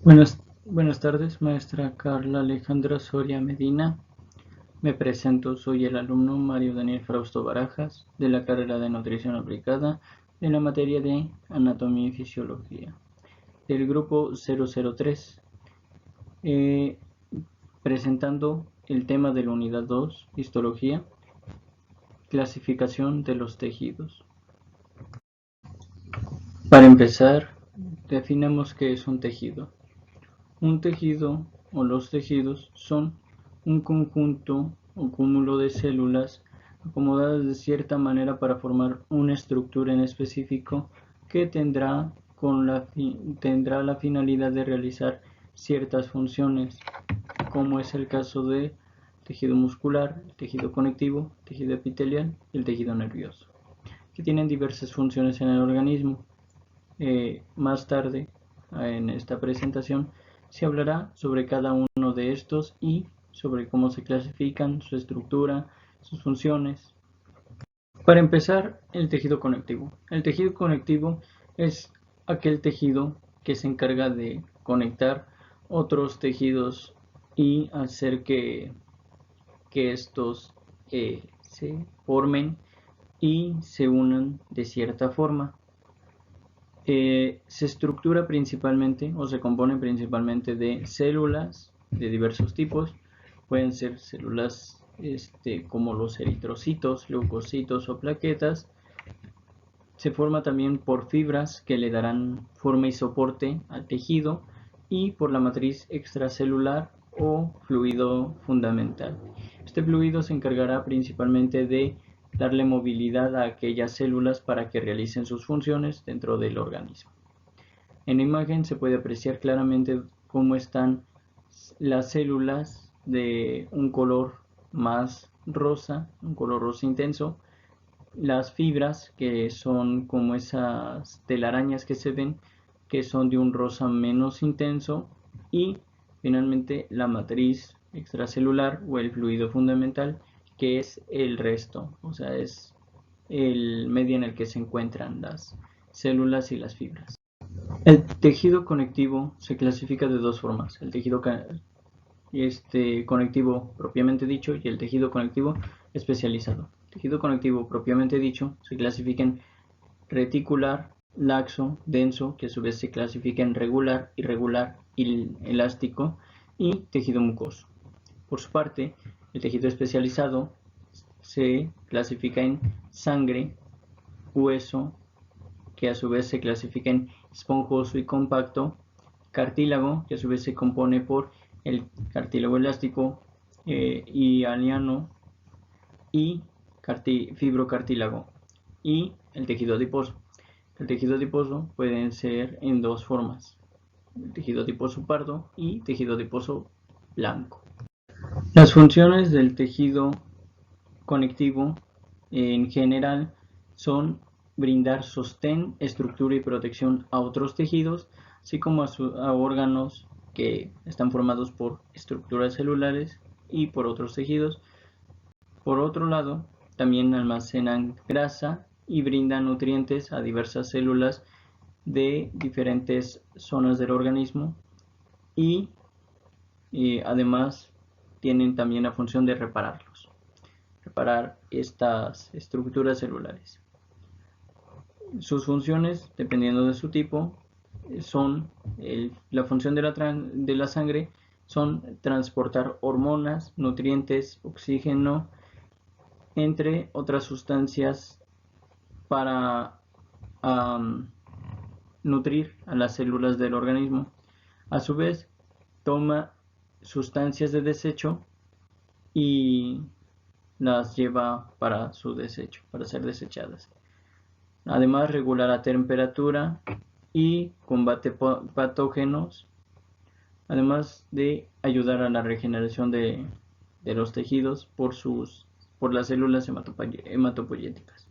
Buenas tardes, maestra Carla Alejandra Soria Medina. Me presento, soy el alumno Mario Daniel Frausto Barajas, de la carrera de Nutrición Aplicada, en la materia de Anatomía y Fisiología, del grupo 003, eh, presentando el tema de la unidad 2, Histología, clasificación de los tejidos. Para empezar, definamos qué es un tejido. Un tejido o los tejidos son un conjunto o cúmulo de células acomodadas de cierta manera para formar una estructura en específico que tendrá la finalidad de realizar ciertas funciones, como es el caso del tejido muscular, el tejido conectivo, el tejido epitelial y el tejido nervioso, que tienen diversas funciones en el organismo. Más tarde, en esta presentación, se hablará sobre cada uno de estos y sobre cómo se clasifican, su estructura, sus funciones. Para empezar, el tejido conectivo. El tejido conectivo es aquel tejido que se encarga de conectar otros tejidos y hacer que estos se formen y se unan de cierta forma. Se estructura principalmente o se compone principalmente de células de diversos tipos. Pueden ser células como los eritrocitos, leucocitos o plaquetas. Se forma también por fibras que le darán forma y soporte al tejido y por la matriz extracelular o fluido fundamental. Este fluido se encargará principalmente de darle movilidad a aquellas células para que realicen sus funciones dentro del organismo. En la imagen se puede apreciar claramente cómo están las células de un color más rosa, un color rosa intenso, las fibras que son como esas telarañas que se ven, que son de un rosa menos intenso, y finalmente la matriz extracelular o el fluido fundamental, que es el resto, o sea, es el medio en el que se encuentran las células y las fibras. El tejido conectivo se clasifica de dos formas: el tejido conectivo propiamente dicho y el tejido conectivo especializado. El tejido conectivo propiamente dicho se clasifica en reticular, laxo, denso, que a su vez se clasifica en regular, irregular y elástico, y tejido mucoso. Por su parte, el tejido especializado se clasifica en sangre, hueso, que a su vez se clasifica en esponjoso y compacto, cartílago, que a su vez se compone por el cartílago elástico y aniano, y fibrocartílago, y el tejido adiposo. El tejido adiposo puede ser en dos formas: el tejido adiposo pardo y tejido adiposo blanco. Las funciones del tejido conectivo en general son brindar sostén, estructura y protección a otros tejidos, así como a órganos que están formados por estructuras celulares y por otros tejidos. Por otro lado, también almacenan grasa y brindan nutrientes a diversas células de diferentes zonas del organismo, y además tienen también la función de reparar estas estructuras celulares. Sus funciones, dependiendo de su tipo, son la función de la sangre son transportar hormonas, nutrientes, oxígeno, entre otras sustancias, para um, nutrir a las células del organismo. A su vez, toma sustancias de desecho y las lleva para su desecho, para ser desechadas. Además, regula la temperatura y combate patógenos, además de ayudar a la regeneración de los tejidos por las células hematopoyéticas.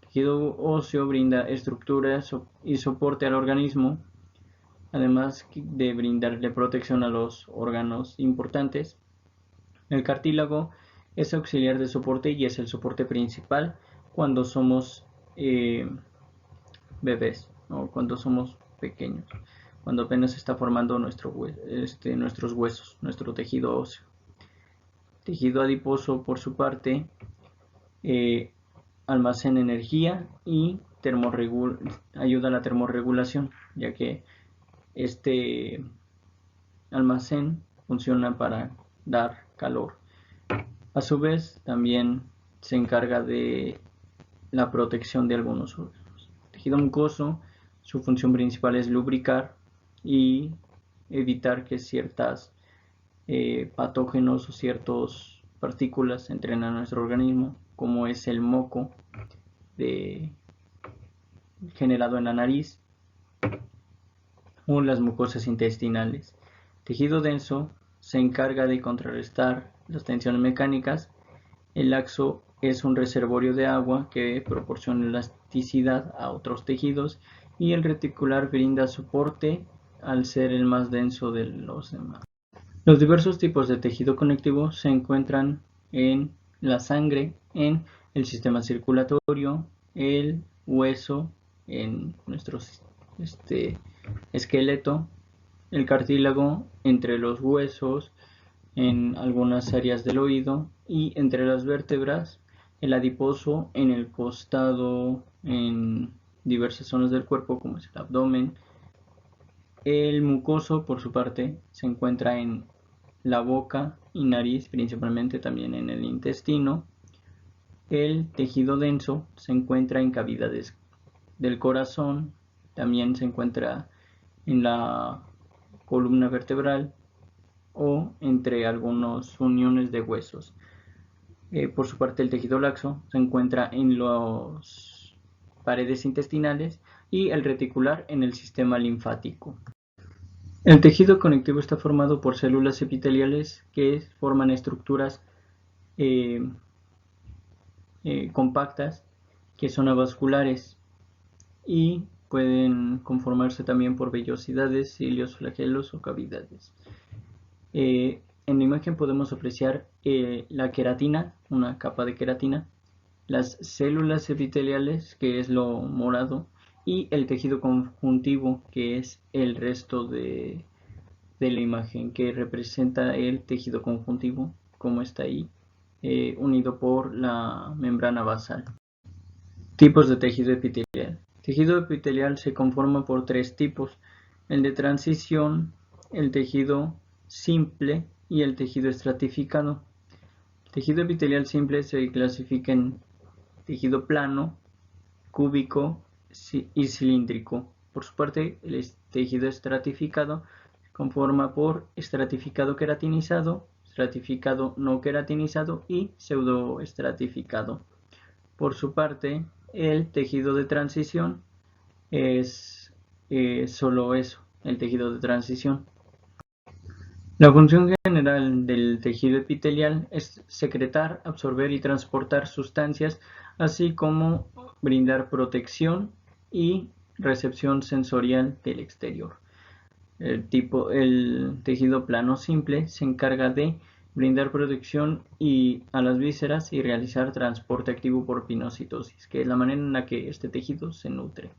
El tejido óseo brinda estructura y soporte al organismo, además de brindarle protección a los órganos importantes. El cartílago es auxiliar de soporte y es el soporte principal cuando somos bebés o cuando somos pequeños. cuando apenas se está formando nuestros huesos, nuestro tejido óseo. Tejido adiposo, por su parte, almacena energía y ayuda a la termorregulación, ya que este almacén funciona para dar calor. A su vez, también se encarga de la protección de algunos órganos. Tejido mucoso, su función principal es lubricar y evitar que ciertas patógenos o ciertas partículas entren a nuestro organismo, como es el moco generado en la nariz o las mucosas intestinales. Tejido denso se encarga de contrarrestar las tensiones mecánicas. El laxo es un reservorio de agua que proporciona elasticidad a otros tejidos, y el reticular brinda soporte al ser el más denso de los demás. Los diversos tipos de tejido conectivo se encuentran en la sangre, en el sistema circulatorio, el hueso, en nuestro esqueleto, el cartílago entre los huesos, en algunas áreas del oído y entre las vértebras, el adiposo en el costado, en diversas zonas del cuerpo como es el abdomen. El mucoso, por su parte, se encuentra en la boca y nariz, principalmente también en el intestino. El tejido denso se encuentra en cavidades del corazón, también se encuentra en la columna vertebral o entre algunas uniones de huesos. Por su parte, el tejido laxo se encuentra en las paredes intestinales y el reticular en el sistema linfático. El tejido conectivo está formado por células epiteliales que forman estructuras compactas que son avasculares y pueden conformarse también por vellosidades, cilios, flagelos o cavidades. En la imagen podemos apreciar la queratina, una capa de queratina, las células epiteliales, que es lo morado, y el tejido conjuntivo, que es el resto de la imagen, que representa el tejido conjuntivo, como está ahí, unido por la membrana basal. Tipos de tejido epitelial. Tejido epitelial se conforma por tres tipos: el de transición, el tejido simple y el tejido estratificado. El tejido epitelial simple se clasifica en tejido plano, cúbico y cilíndrico. Por su parte, el tejido estratificado se conforma por estratificado queratinizado, estratificado no queratinizado y pseudoestratificado. Por su parte, el tejido de transición es solo eso, el tejido de transición. La función general del tejido epitelial es secretar, absorber y transportar sustancias, así como brindar protección y recepción sensorial del exterior. El tejido plano simple se encarga de brindar protección a las vísceras y realizar transporte activo por pinocitosis, que es la manera en la que este tejido se nutre.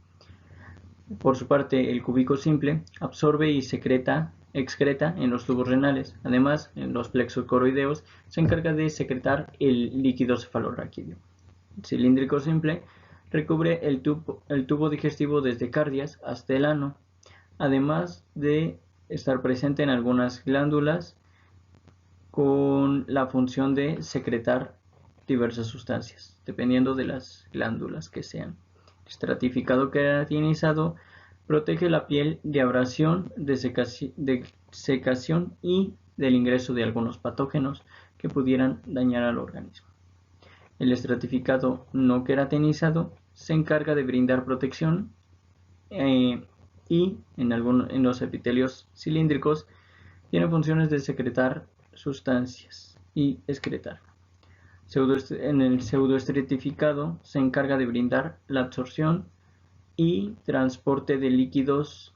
Por su parte, el cúbico simple absorbe y excreta en los tubos renales. Además, en los plexos coroideos se encarga de secretar el líquido cefalorraquídeo. El cilíndrico simple recubre el tubo digestivo desde cardias hasta el ano, además de estar presente en algunas glándulas con la función de secretar diversas sustancias, dependiendo de las glándulas que sean. Estratificado queratinizado protege la piel de abrasión, de secación y del ingreso de algunos patógenos que pudieran dañar al organismo. El estratificado no queratinizado se encarga de brindar protección y en los epitelios cilíndricos tiene funciones de secretar sustancias y excretar. En el pseudoestratificado se encarga de brindar la absorción y transporte de líquidos.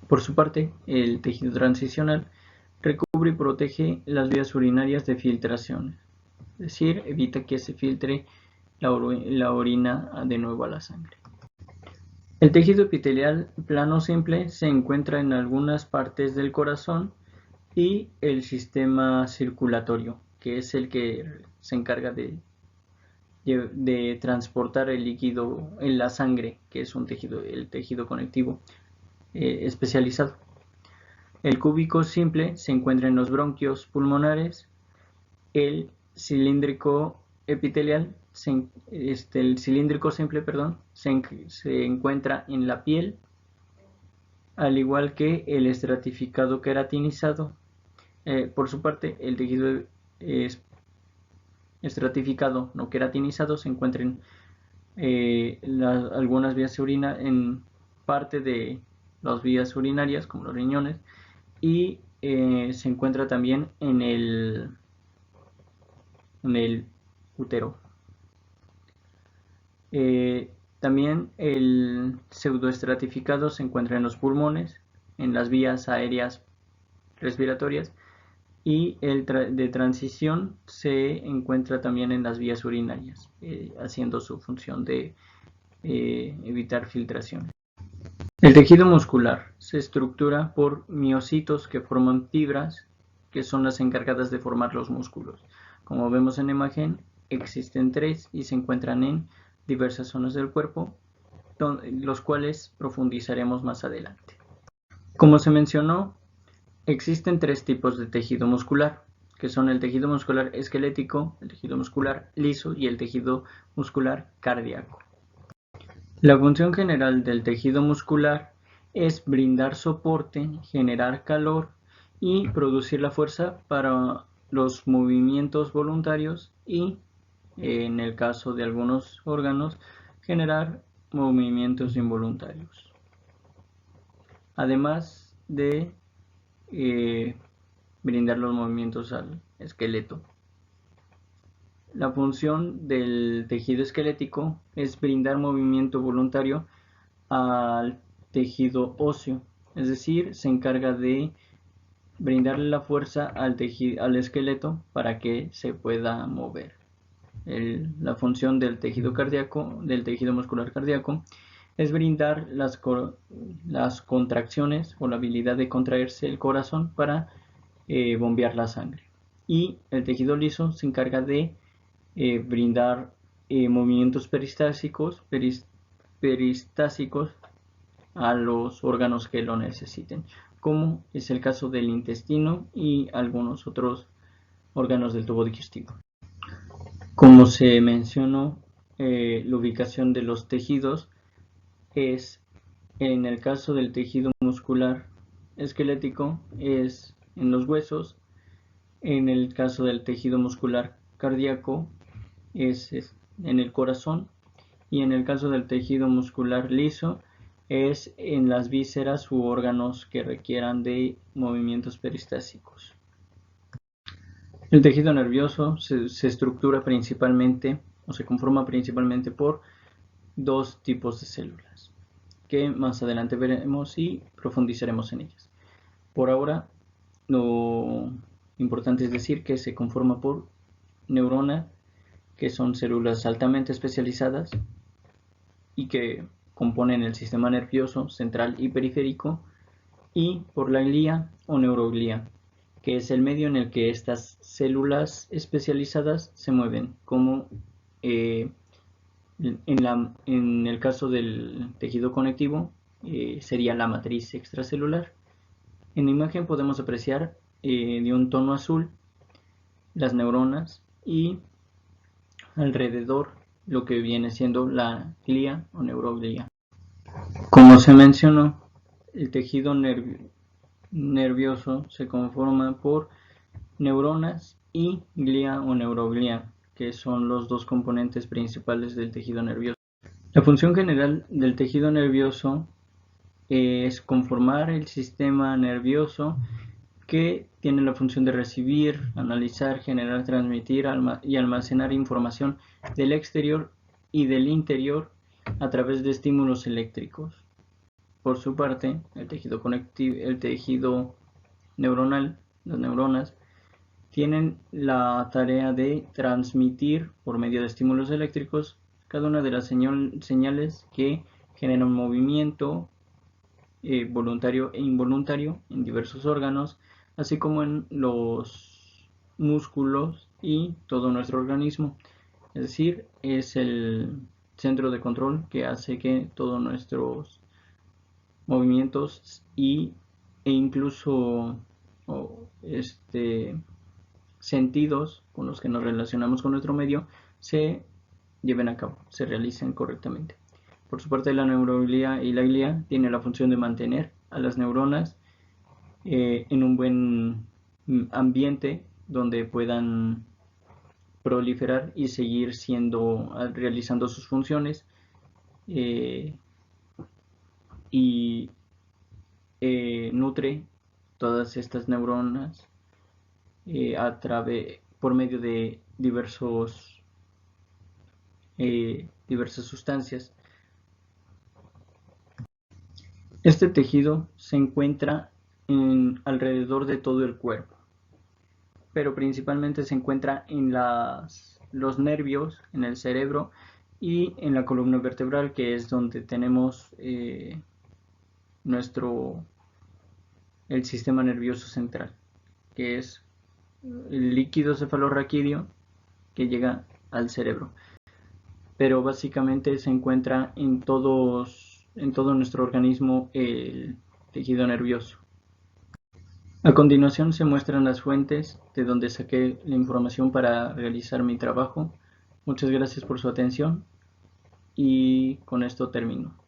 Por su parte, el tejido transicional recubre y protege las vías urinarias de filtración, es decir, evita que se filtre la orina de nuevo a la sangre. El tejido epitelial plano simple se encuentra en algunas partes del corazón y el sistema circulatorio, que es el que se encarga de transportar el líquido en la sangre, que es el tejido conectivo especializado. El cúbico simple se encuentra en los bronquios pulmonares. El cilíndrico epitelial, el cilíndrico simple, perdón, se encuentra en la piel, al igual que el estratificado queratinizado. Por su parte, el tejido estratificado no queratinizado se encuentra en algunas vías en parte de las vías urinarias, como los riñones, y se encuentra también en el útero. También el pseudoestratificado se encuentra en los pulmones, en las vías aéreas respiratorias, y el de transición se encuentra también en las vías urinarias, haciendo su función de evitar filtración. El tejido muscular se estructura por miocitos que forman fibras, que son las encargadas de formar los músculos. Como vemos en la imagen, existen 3 y se encuentran en diversas zonas del cuerpo, los cuales profundizaremos más adelante. Como se mencionó, existen 3 tipos de tejido muscular, que son el tejido muscular esquelético, el tejido muscular liso y el tejido muscular cardíaco. La función general del tejido muscular es brindar soporte, generar calor y producir la fuerza para los movimientos voluntarios y, en el caso de algunos órganos, generar movimientos involuntarios. Además de brindar los movimientos al esqueleto. La función del tejido esquelético es brindar movimiento voluntario al tejido óseo, es decir, se encarga de brindarle la fuerza al esqueleto para que se pueda mover. La función del tejido cardíaco, del tejido muscular cardíaco, es brindar las contracciones o la habilidad de contraerse el corazón para bombear la sangre. Y el tejido liso se encarga de brindar movimientos peristásicos a los órganos que lo necesiten, como es el caso del intestino y algunos otros órganos del tubo digestivo. Como se mencionó, la ubicación de los tejidos es, en el caso del tejido muscular esquelético, es en los huesos. En el caso del tejido muscular cardíaco es en el corazón, y en el caso del tejido muscular liso es en las vísceras u órganos que requieran de movimientos peristásicos. El tejido nervioso se estructura principalmente o se conforma principalmente por 2 tipos de células, que más adelante veremos y profundizaremos en ellas. Por ahora, lo importante es decir que se conforma por neuronas, que son células altamente especializadas y que componen el sistema nervioso central y periférico, y por la glía o neuroglía, que es el medio en el que estas células especializadas se mueven, como en el caso del tejido conectivo sería la matriz extracelular. En la imagen podemos apreciar de un tono azul las neuronas y alrededor lo que viene siendo la glía o neuroglía. Como se mencionó, el tejido nervioso se conforma por neuronas y glía o neuroglía, que son los 2 componentes principales del tejido nervioso. La función general del tejido nervioso es conformar el sistema nervioso, que tiene la función de recibir, analizar, generar, transmitir y almacenar información del exterior y del interior a través de estímulos eléctricos. Por su parte, el tejido conectivo, el tejido neuronal, las neuronas, tienen la tarea de transmitir por medio de estímulos eléctricos cada una de las señales que generan movimiento voluntario e involuntario en diversos órganos, así como en los músculos y todo nuestro organismo. Es decir, es el centro de control que hace que todos nuestros movimientos e incluso sentidos con los que nos relacionamos con nuestro medio se lleven a cabo, se realicen correctamente. Por su parte, la neuroglía y la glía tienen la función de mantener a las neuronas en un buen ambiente donde puedan proliferar y seguir realizando sus funciones y nutre todas estas neuronas por medio de diversas sustancias. Este tejido se encuentra alrededor de todo el cuerpo, pero principalmente se encuentra en los nervios, en el cerebro y en la columna vertebral, que es donde tenemos el sistema nervioso central, que es el líquido cefalorraquídeo que llega al cerebro. Pero básicamente se encuentra en todo nuestro organismo el tejido nervioso. A continuación se muestran las fuentes de donde saqué la información para realizar mi trabajo. Muchas gracias por su atención y con esto termino.